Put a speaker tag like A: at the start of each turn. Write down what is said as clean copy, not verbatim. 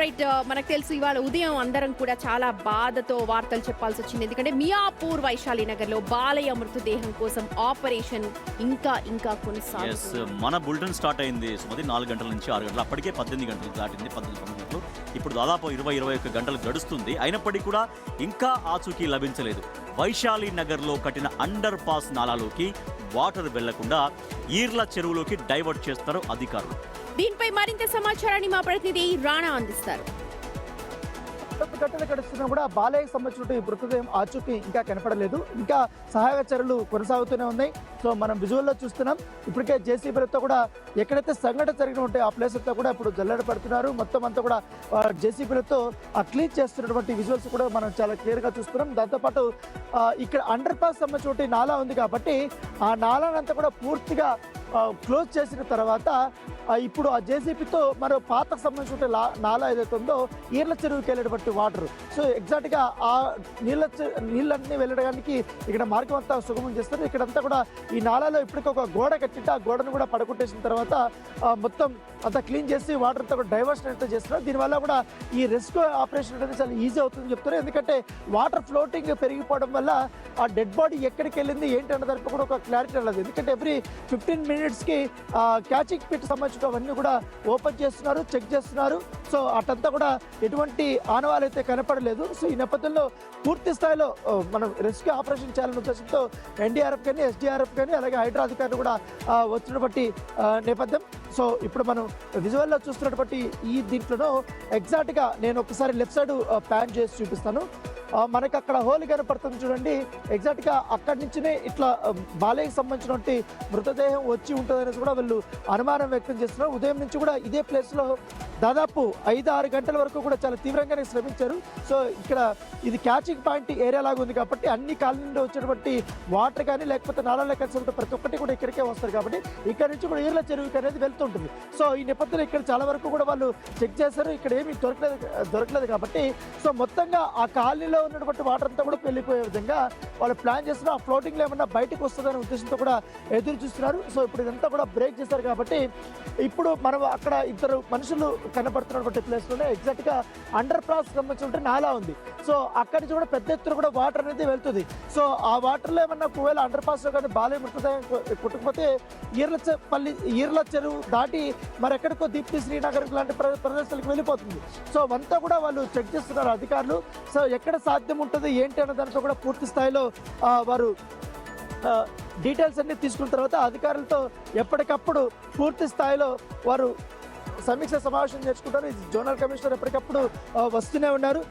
A: Right. మనకు తెలుసు ఇవాళ ఉదయం అందరం కూడా చాలా బాధతో వార్తలు చెప్పాల్సి వచ్చింది. ఎందుకంటే మియాపూర్ వైశాలి నగర్లో బాలయ్య మృతదేహం కోసం ఆపరేషన్ ఇంకా కొనసాగుతుంది.
B: మన బులెటిన్ స్టార్ట్ అయింది సుమతి 4 గంటల నుంచి 6 గంటలు, అప్పటికే 18 గంటలు దాటింది, 19 గంటలు. ఇప్పుడు దాదాపు 20-21 గంటలు గడుస్తుంది. అయినప్పటికీ కూడా ఇంకా ఆచూకీ లభించలేదు. వైశాలి నగర్లో కట్టిన అండర్ పాస్ నాలాలోకి వాటర్ వెళ్లకుండా ఈర్ల చెరువులోకి డైవర్ట్ చేస్తారు అధికారులు.
A: దీనిపై మరింత సమాచారాన్ని మా ప్రతినిధి రాణా అందిస్తారు.
C: గంటలు గడుస్తున్నా కూడా బాలయ్యకు సంబంధించిన మృతదేహం ఆచూకీ ఇంకా కనపడలేదు. ఇంకా సహాయక చర్యలు కొనసాగుతూనే ఉన్నాయి. సో మనం విజువల్లో చూస్తున్నాం. ఇప్పటికే జేసీబీలతో కూడా ఎక్కడైతే సంఘటన జరిగిన ఉంటే ఆ ప్లేస్ అంతా కూడా ఇప్పుడు జల్లెడ పడుతున్నారు. మొత్తం అంతా కూడా జేసీబీలతో క్లీన్ చేస్తున్నటువంటి విజువల్స్ కూడా మనం చాలా క్లియర్గా చూస్తున్నాం. దాంతోపాటు ఇక్కడ అండర్ పాస్ సంబంధించిన నాలా ఉంది కాబట్టి ఆ నాలానంతా కూడా పూర్తిగా క్లోజ్ చేసిన తర్వాత ఇప్పుడు ఆ జేసీబీతో మరో పాతకు సంబంధించిన నాలా ఏదైతే ఉందో ఈర్ల చెరువుకి వెళ్ళేటువంటి వాటర్. సో ఎగ్జాక్ట్గా ఆ నీళ్ళన్నీ వెళ్ళడానికి ఇక్కడ మార్గం అంతా సుగమం చేస్తారు. ఇక్కడంతా కూడా ఈ నాలాలో ఇప్పటికీ ఒక గోడ కట్టింటే ఆ గోడను కూడా పడగొట్టేసిన తర్వాత మొత్తం అంతా క్లీన్ చేసి వాటర్ అంతా కూడా డైవర్షన్ అయితే చేస్తున్నారు. దీనివల్ల కూడా ఈ రెస్క్యూ ఆపరేషన్ అనేది చాలా ఈజీ అవుతుందని చెప్తారు. ఎందుకంటే వాటర్ ఫ్లోటింగ్ పెరిగిపోవడం వల్ల ఆ డెడ్ బాడీ ఎక్కడికి వెళ్ళింది ఏంటి అన్న దానికి కూడా ఒక క్లారిటీ ఉండదు. ఎందుకంటే ఎవ్రీ 15 మినిట్స్కి క్యాచింగ్ పిట్ సంబంధించినవన్నీ కూడా ఓపెన్ చేస్తున్నారు, చెక్ చేస్తున్నారు. సో అటంతా కూడా ఎటువంటి ఆనవాళ్ళు అయితే కనపడలేదు. సో ఈ నేపథ్యంలో పూర్తి స్థాయిలో మనం రెస్క్యూ ఆపరేషన్ చేయాలనే ఉద్దేశంతో ఎన్డీఆర్ఎఫ్ కానీ ఎస్డీఆర్ఎఫ్ కానీ అలాగే హైడ్రా అధికారులు కూడా వచ్చినటువంటి నేపథ్యం. సో ఇప్పుడు మనం విజువల్లో చూస్తున్నటువంటి ఈ దీంట్లోనూ ఎగ్జాక్ట్గా నేను ఒకసారి లెఫ్ట్ సైడ్ ప్యాన్ చేసి చూపిస్తాను. మనకి అక్కడ హోల్ కనపడుతుంది చూడండి. ఎగ్జాక్ట్గా అక్కడి నుంచినే ఇట్లా బాలయ్యకి సంబంధించినటువంటి మృతదేహం వచ్చి ఉంటుందనేసి కూడా వీళ్ళు అనుమానం వ్యక్తం చేస్తున్నారు. ఉదయం నుంచి కూడా ఇదే ప్లేస్లో దాదాపు 5-6 గంటల వరకు కూడా చాలా తీవ్రంగానే శ్రమించారు. సో ఇక్కడ ఇది క్యాచింగ్ పాయింట్ ఏరియా లాగా ఉంది కాబట్టి అన్ని కాలనీ నుండి వచ్చేటువంటి వాటర్ కానీ లేకపోతే నాలాల కలిసి ప్రతి ఒక్కటి కూడా ఇక్కడికే వస్తారు కాబట్టి ఇక్కడ నుంచి కూడా ఈర్ల చెరువుకి అనేది వెళ్తుంటుంది. సో ఈ నేపథ్యంలో ఇక్కడ చాలా వరకు కూడా వాళ్ళు చెక్ చేశారు. ఇక్కడ ఏమీ దొరకలేదు కాబట్టి సో మొత్తంగా ఆ కాలనీలో ఉన్నటువంటి వాటర్ అంతా కూడా వెళ్ళిపోయే విధంగా వాళ్ళు ప్లాన్ చేస్తున్నారు. ఆ ఫ్లోటింగ్లో ఏమన్నా బయటకు వస్తుందనే ఉద్దేశంతో కూడా ఎదురు చూస్తున్నారు. సో ఇప్పుడు ఇదంతా కూడా బ్రేక్ చేశారు కాబట్టి ఇప్పుడు మనం అక్కడ ఇద్దరు మనుషులు కనబడుతున్నటువంటి ప్లేస్లోనే ఎగ్జాక్ట్గా అండర్ పాస్ సంబంధించిన నాలా ఉంది. సో అక్కడి నుంచి కూడా పెద్ద ఎత్తున కూడా వాటర్ అనేది వెళ్తుంది. సో ఆ వాటర్లో ఏమన్నా ఒకవేళ అండర్ పాస్లో కానీ బాలయ్య మృతదేహం కొట్టుకుపోతే ఈర్ల చెరువు దాటి మరెక్కడికో దీప్తి శ్రీనగర్ లాంటి ప్రదేశాలకు వెళ్ళిపోతుంది. సో అంతా కూడా వాళ్ళు చెక్ చేస్తున్నారు అధికారులు. సో ఎక్కడ సాధ్యం ఉంటుంది ఏంటి అన్న దాంట్లో కూడా పూర్తి స్థాయిలో వారు డీటెయిల్స్ అన్ని తీసుకున్న తర్వాత అధికారులతో ఎప్పటికప్పుడు పూర్తి స్థాయిలో వారు సమీక్ష సమావేశం నేర్చుకుంటారు. జోనల్ కమిషనర్ ఎప్పటికప్పుడు వస్తూనే ఉన్నారు.